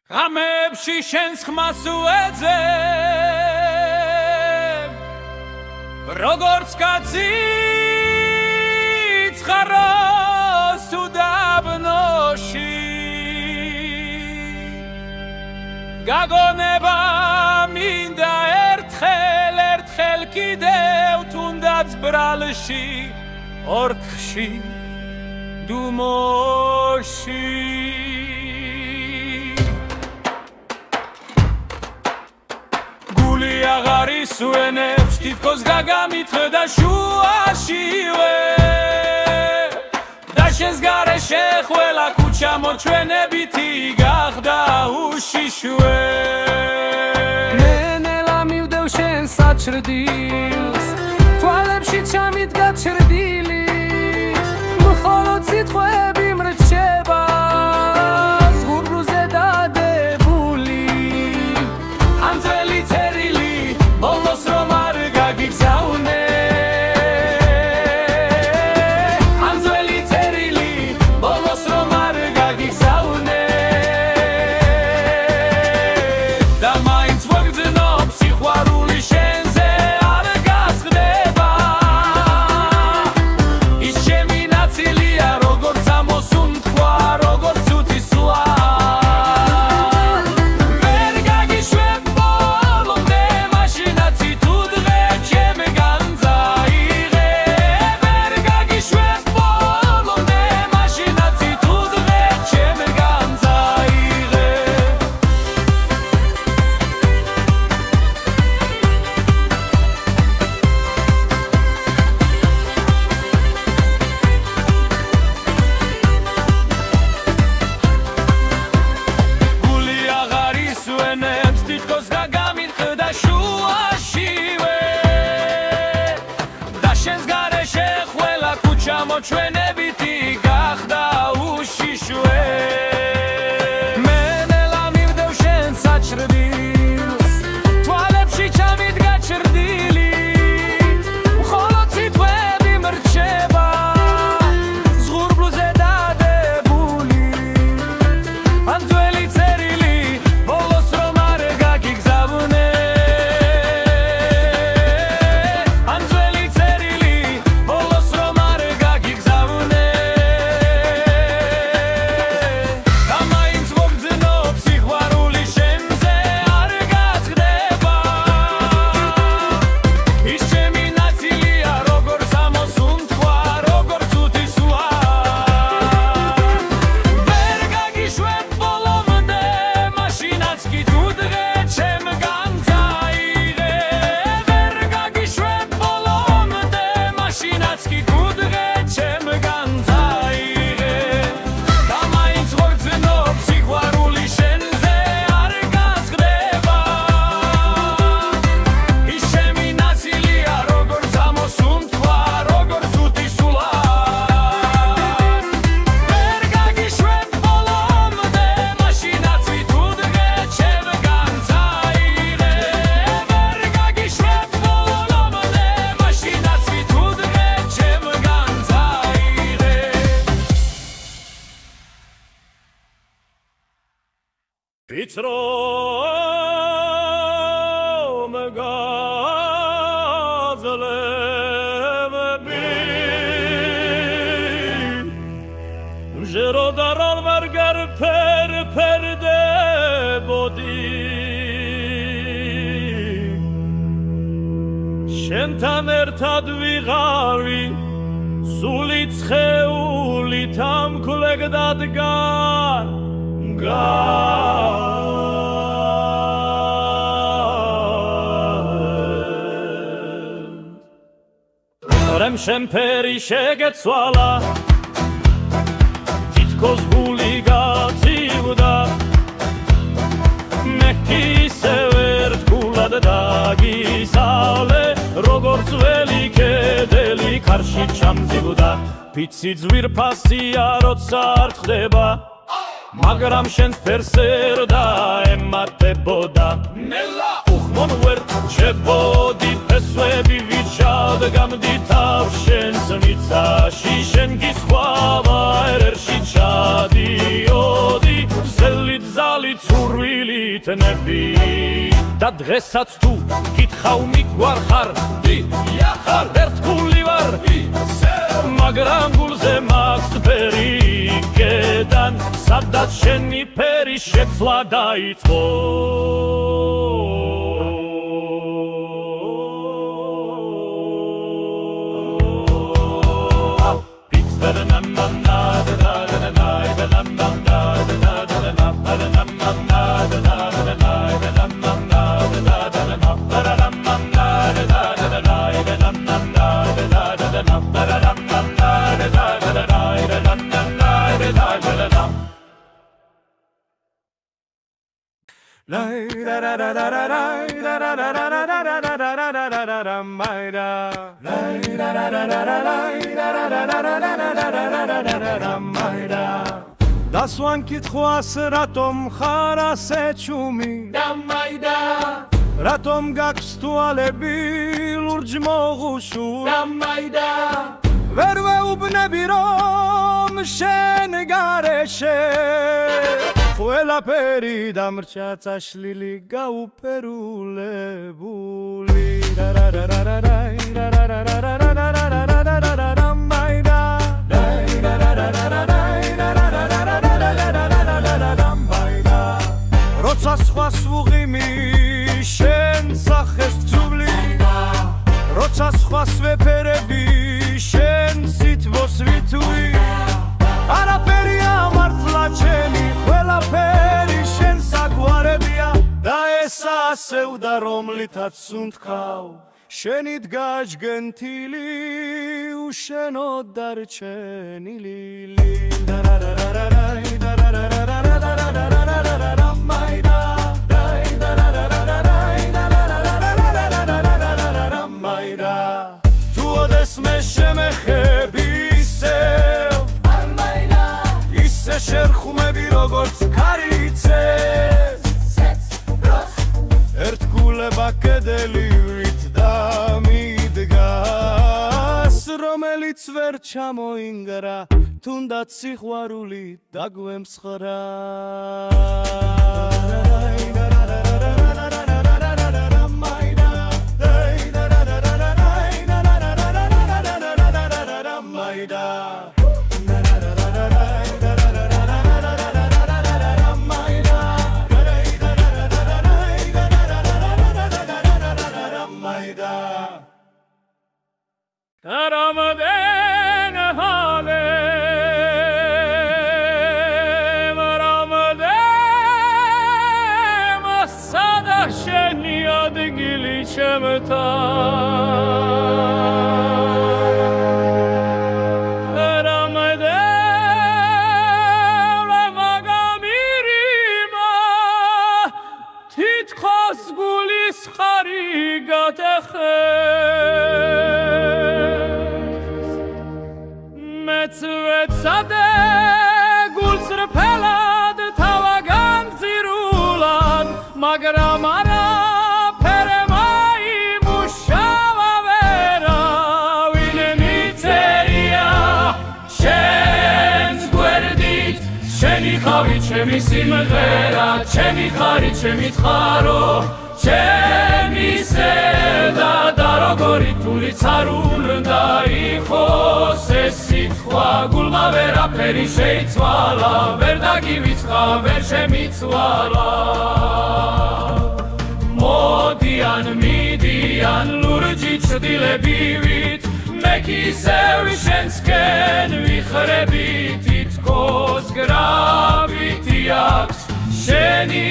ღამებში შენს ხმას უეძებ როგორც კაცი ცხაროს უდაბნოში გაგონება მინდა ერთხელ კიდევ თუნდაც ბრალში ორთხში დუმოში აღარ ისვენებს თითქოს გაგამithდა შუაშივე და შენს გარეშე ყველა ქუჩა მოჩვენებითი გახდა უშიშვე მე ნელა მივდევ შენ საჩრდილს თვალებში ჩამიდგა ჩრდილი მხოლოდ სიტყვები მრჩება ზღურბლზე დადებული ამ ძველი Bolos romar gagigzaune Anzveli terili Bolos romar gagigzaune Da mainz vogdno psikhvaruli shenze ar gazgdeba Is chemi natsilia rogorts amosun tkva rogorts utisua ჩვენებითი გახდა უშიშვე მე ნელა მივდევ შენ საჩრდილს თვალებში ჩამიდგა ჩრდილი მხოლოდ სიტყვები მრჩება ზღურბლზე დადებული ან ძველი წერილი ბოლოს რომ არ გაგიგზავნე ან ძველი წერილი ბოლოს რომ არ Pitrom gazlebi Jerodaral margar perde bodi Shentan ertad vigavi Sulit xeulit am kulegdadgan Rem shemperi shegetsvala Titkos guli gatsivda Meki severt gulad dagisale Rogorts veli kedeli karshi chamzivda Pitsi dzvirpassia rotsa ar txdeba მაგრამ შენს ფერსერ და ემატებოდა ნელა მონვერთ შებოდი ფესვები ვიჩავ გამდითავ შენს მიწაში შენ გისხვავა ერში ჩადიოდი ზელით ზალით სურვილით ნები და დღესაც თუ გითხავ მიგვარხარ იახარ ერთგული ვარ მაგრამ გულზე მაქვს ფერი გედან სადაც შენი ფერი შეცვლა დაიწყო დასვან კითხვას რატომ ხარ ასე ჩუმი დამაიდა რატომ გაქვს თვალები ლურჯ მოღუშუ დამაიდა ვერ ვეუბნები რომ შენ გარეშე ყველაფერი დამრჩა წაშლილი გაუფერულებული როცა სხვას ვუღიმი შენ სახეს ვძუბლი როცა სხვას ვეფერები შენ სითბოს ვითვი არაფერია მართლა ჩემი ყველაფერი შენ საგვარებია და ეს ასევდა რომლითაც სუნთქავ შენით გაჯგენთილი უშენო დარჩენილი თუ ოდეს მე შემეხები ისევ ისე შერხუმები როგორც ქარიცეს ერთგულება კედელივით დამიდგას რომელიც ვერ ჩამოინგრა თუნდაც სიყვარული დაგვემსხრა رمضان حالم رمضان صدا شنیاد گلی چمتا رمضان مگامیریما تیت خاص گلیس خریگات Sade gulsr pelad tavagan zirulad magram ara peremai mushava vera vinemiteria shen gwerdit sheni khavi chemi simghera chemi khari chemi tkaro chemi seda darogori tuli tsarulda ikhos esitkhwa gulma veraperi sheitsvala ver dagivitsqa ver shemitsvala modian midian lurji chdilebivit mekisev shensken vikhrebit itkos gravitiaks sheni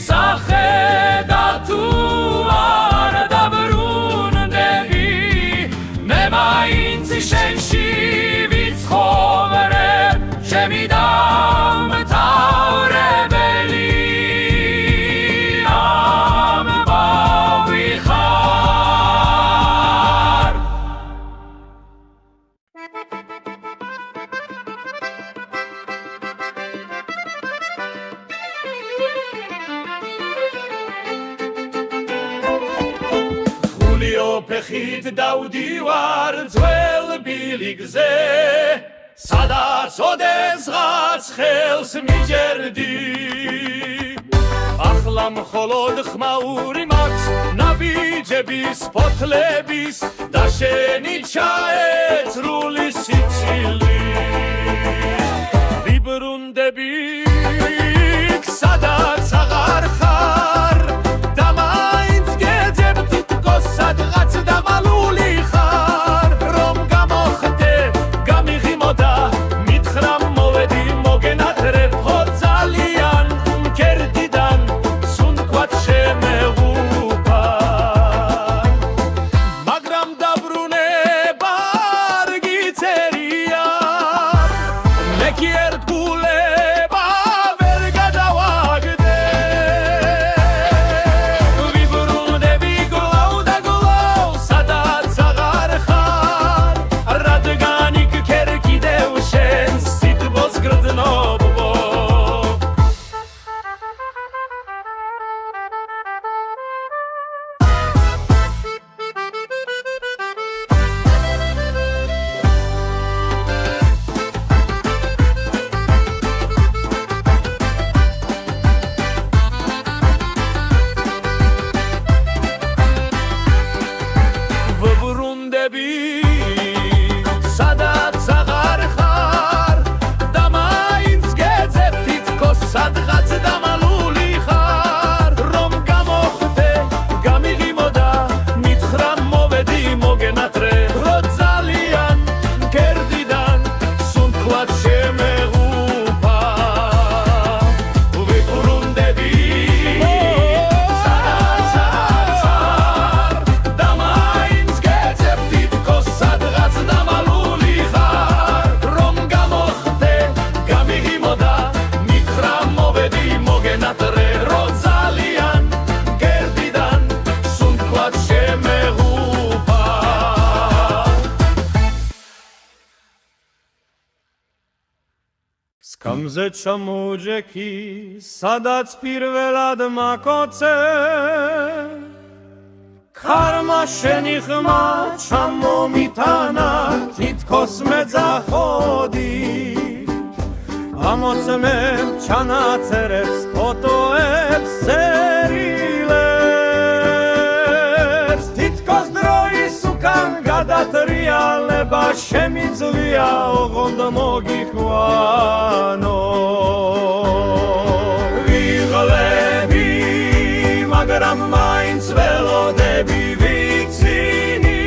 sakhedatu ar dabrun devi memainzi shenshi vitzkhovere shemidam taurebeli am bavichar ფეხით დავდივარ ძველ ბილიგზე სადაც ოდესღაც ხელს მიჯერდი ახლა მხოლოდ ხმაური მაქვს ნაბიჯების ფოთლების და შენი ჩაეცრული სიცილი ვიბრუნდები სადაც აღარ ხარ და მაინც გეძებ თითქოს სადღაც დამალული ხარ რომ გამოხდე გამიღიმოდა მითხრა მოვედი მოგენატრებ ხო ძალიან მკერდიდან სუნთქვათ შემეღუპა მაგრამ დაბრუნება არ გიწერია მე კი ერთგულება ვერ გადავაგდე ვიბრუნდები გლავ და გლავ სადაც აღარ ხარ რადგან იქ ქერ კიდევ შენ სიტყვას გრძნობო ვიბრუნდები სადაც აღარ ხარ და მაინც გეძებ თითქოს სადღაც დამალული ხარ რომ გამოხდე გამიღიმოდა მითხრა მოვედი მოგენატრე რო ძალიან მკერდიდან სუნთქვათ შემეღუპა ვიბრუნდები სადაც აღარ ხარ და მაინც გეძებ თითქოს სადღაც დამალული ხარ რომ გამოხდე გამიღიმოდა მითხრა მოვედი მოგენატრე რო ძალიან მკერდიდან სუნთქვათ შემეღუპა სკამზე ჩამოჯექი სადაც პირველად მაკოცე ქარმა შენი ხმა ჩამომიტანა თითქოს მეძახოდი ამოცმებ ჩანაწერებს ფოტოებს წერილებს თითქოს დროის უკან გადატრიალება შემიძლია ოღონდ მოგიყვანო ვიღლები მაგრამ მაინც ველოდები ვიცინი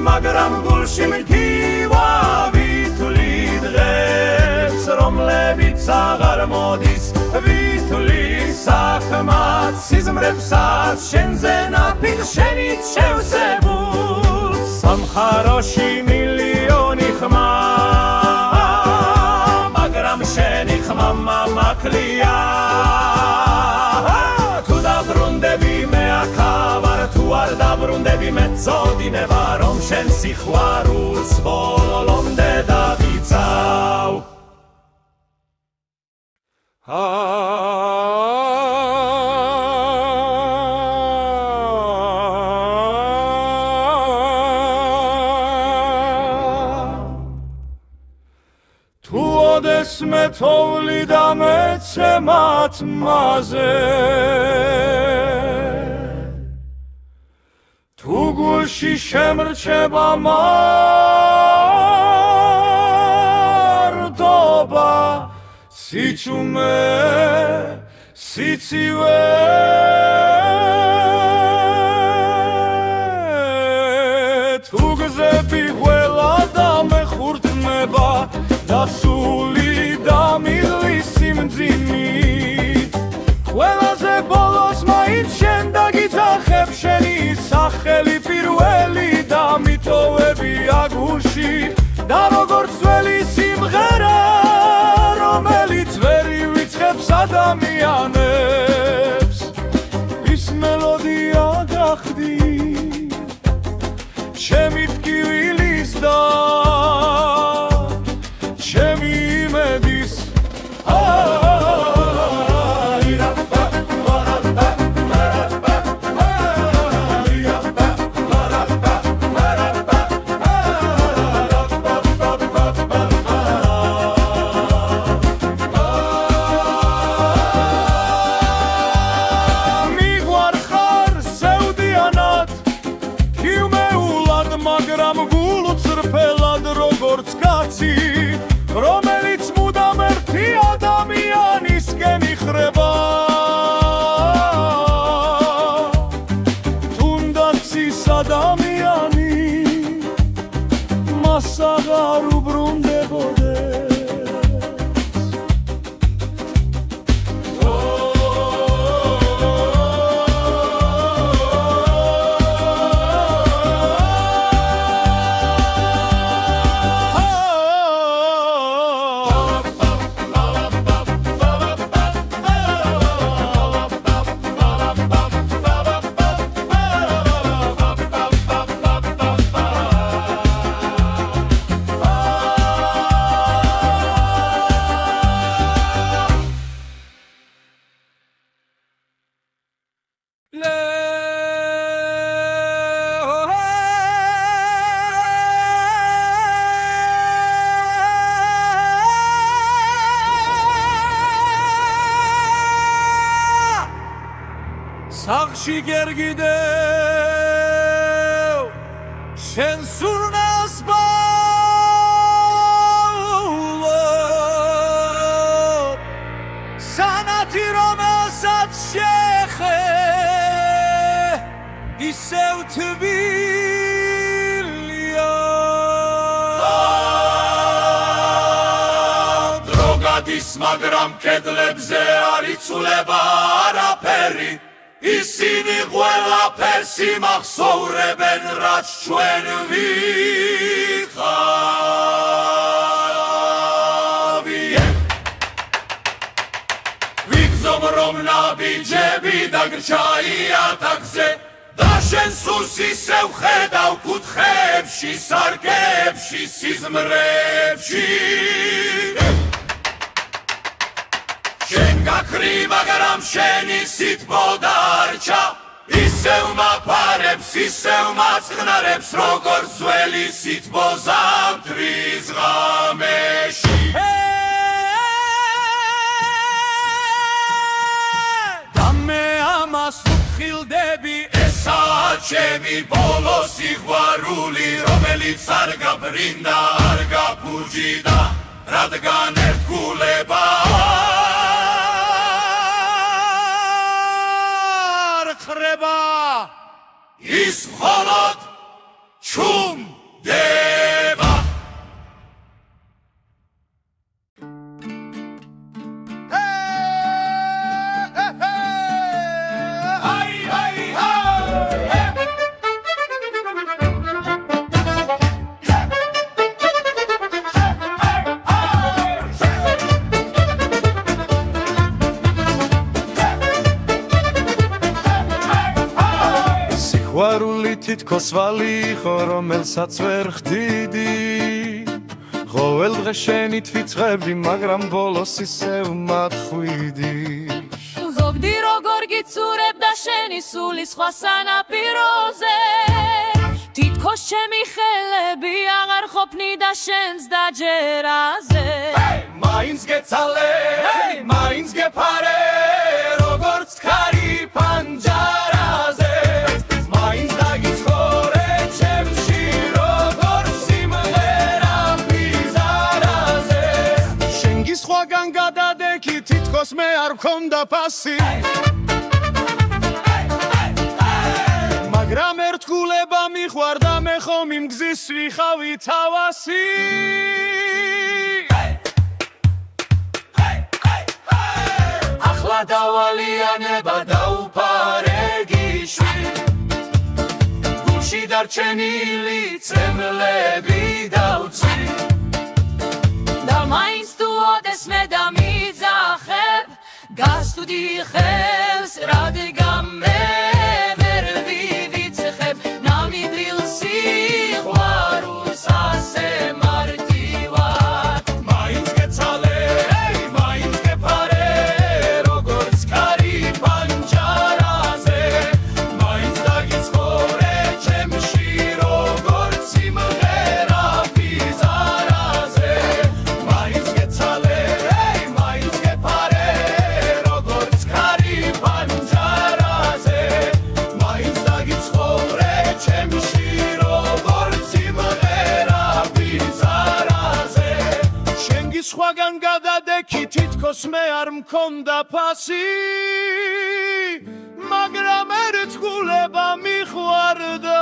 მაგრამ გულში მქივა ვითვლი დღეს რომლებიც აღარ მოდის ვითვლი სახმად სიზმრებსაც შენზე ნაფიქ შენით შევსებულ სამხაროში მილიონი ხმა მაგრამ შენი ხმა მამაკლია თუ დაბრუნდები მე ახავარ თუ არ დაბრუნდები მე წოდინება რომ შენ სიყვარულს ბოლომდე დავიცავ თუ ოდეს მეთოვლი და მეცემათ მასე თუ გულში შემრჩება მარტობა სიჩუმე სიცივე თუ გზები ყველა დამეხურდნება და სული დამიღლის სიმძიმით ყველაზე ბოლოს მაინც შენ დაგიძახებ შენი სახელი პირველი და მიტოვები აგურში და როგორც ძველი სიმღერა რომელიც ვერ ივიწყებს ადამიანებს ის მელოდია გახდი ჩემი ტკივილის და ჩემი იმედის ოცი რომელიც მუდამ ერთი ადამიანისკენ იხრება თუნდაც ის ადამიანი მას აღარ უბრუნდებოდეს Სახში გერგიდევ შენ სურნელს ბავლობ სანათი რომელსაც შეხე ისევ თბილია დროგადის მაგრამ კედლებზე არ იცვლება არაფერი ისინი ყველაფერს იმახსოვრებენ რაც ჩვენ ვიხავიენ ვიგზომ რომ ნაბიჯები დაგრჩა იატაკზე და შენ სულს ისევ ხედავ კუთხეებში სარკეებში სიზმრებში შენ გაქრი მაგრამ შენი სითბო დარჩა ისევ მაფარებს ისევ მაწყნარებს როგორც ძველი სითბო ზამთრის ღამეში და მე ამას ვფხილდები ესაა ჩემი ბოლო სიყვარული რომელიც არ გაბრინდა არ გაფუჭიდა რადგან ერთგულებაა ის მხოლოდ ჩუმდება სიყვარული თითქოს ვალი იყო რომელსაც ვერ ხდიდი ყოველდღე შენი თვიწყებდი მაგრამ ბოლოს ისევ მათხვიდი ზოგდი როგორ გიცურებდა შენი სული სხვა სანაპიროზე თითქოს ჩემი ხელები აღარ ყოფნიდა შენს დაჯერაზე მაინც გეცალე მაინც გეფარე როგორც ქარი პანჯარაზე მაინც დაგიცხოვრე ჩემში როგორც სიმღერა ბიზარაზე შენ გისხვაგან გადადექი თითქოს მე არ ვქონდა ფასი მაგრამ ერთგულება მიყვარდა მე ხომ იმ გზის ვიხავი თავასი ახლა დავალიანება დაუფარეგი გულში დარჩენილი წემლები დავცვი და მაინც თუ ოდეს მე დამიძახებ გასტუდი ხელს რადგან მე ვერ ვივიწყებ ნამდვილ სიყვარულს ასე მარტივად მაინც გეცალე მაინც გეფარე როგორც ქარი პანჯარაზე მაინც დაგიცხოვრე ჩემში როგორც სიმღერა ბიზარაზე მაინც გეცალე მაინც გეფარე როგორც ქარი პანჯარაზე თითქოს მე არ მქონდა ფასი მაგრამ ერთგულება მიხვარდა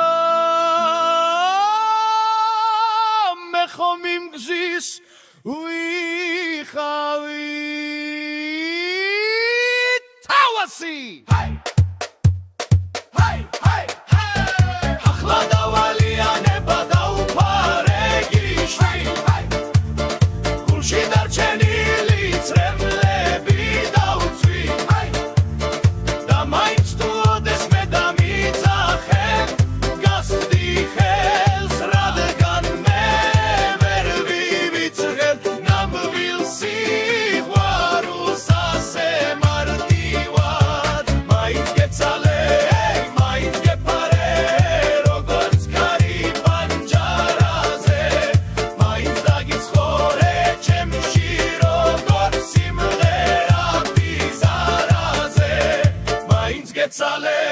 მე ხომ იმ გზის ვიხავი თავასი ახლა დავალიანება დაუფარეგი გულში დარჩენილი წრემლები დავუცვი და მაინც თუ ოდეს მე დამიძახებ გასვდი ხელს რადგან მე ვერ ვივიწყებ ნამდვილ სიყვარულს ასე მარტივად მაინც გეცალე მაინც გეფარე როგორც კარი პანჯარაზე მაინც დაგიცხოვრე ჩემში როგორც სიმღერა ბიზარაზე მაინც გეცალე